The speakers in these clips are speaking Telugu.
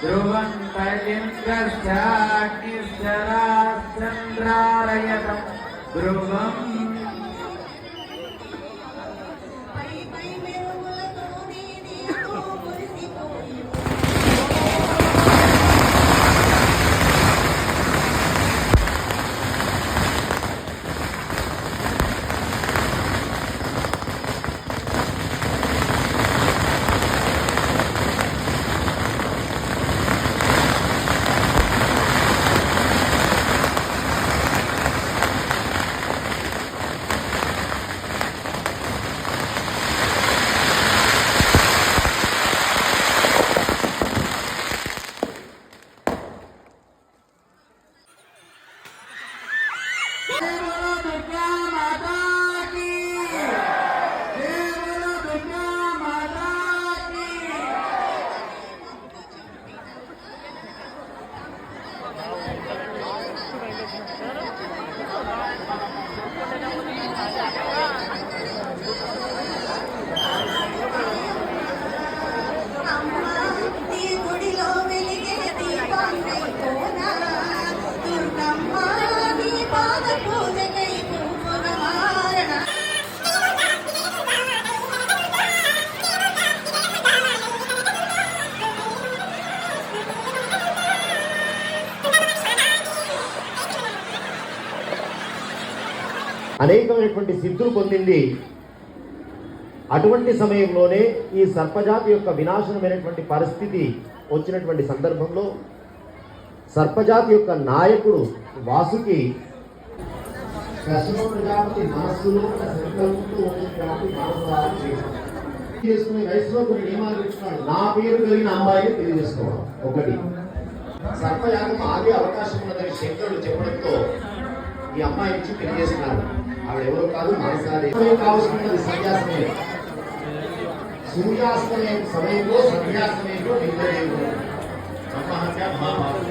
ध्रुवन्तलिङ्गश्चाग्निश्चराश्चन्द्रारयतं ध्रुवम् అనేకమైనటువంటి సిద్ధులు పొందింది. అటువంటి సమయంలోనే ఈ సర్పజాతి యొక్క వినాశనమైనటువంటి పరిస్థితి వచ్చినటువంటి సందర్భంలో సర్పజాతి యొక్క నాయకుడు వాసుకి చేసుకునే వయసులో కొన్ని నియమాలు పెట్టుకున్నాడు. నా పేరు కలిగిన అమ్మాయిని పెళ్లి చేసుకోవడం ఒకటి. సర్పయాగం ఆగే అవకాశం ఉన్నదని శంకరుడు చెప్పడంతో ఈ అమ్మాయి నుంచి పెళ్లి చేస్తున్నారు. ఆవిడ ఎవరో కాదు, మనసారి కావాల్సినది సన్యాసమయం. సూర్యాస్తమయం సమయంలో సన్యాసమయంలో నిద్రలేదు. బ్రహ్మహత్య మహాభారతం.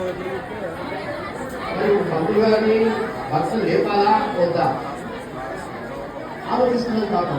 మరి పంతులు గారిని భర్తను లేపాలా వద్దా ఆలోచిస్తున్నది కాకుండా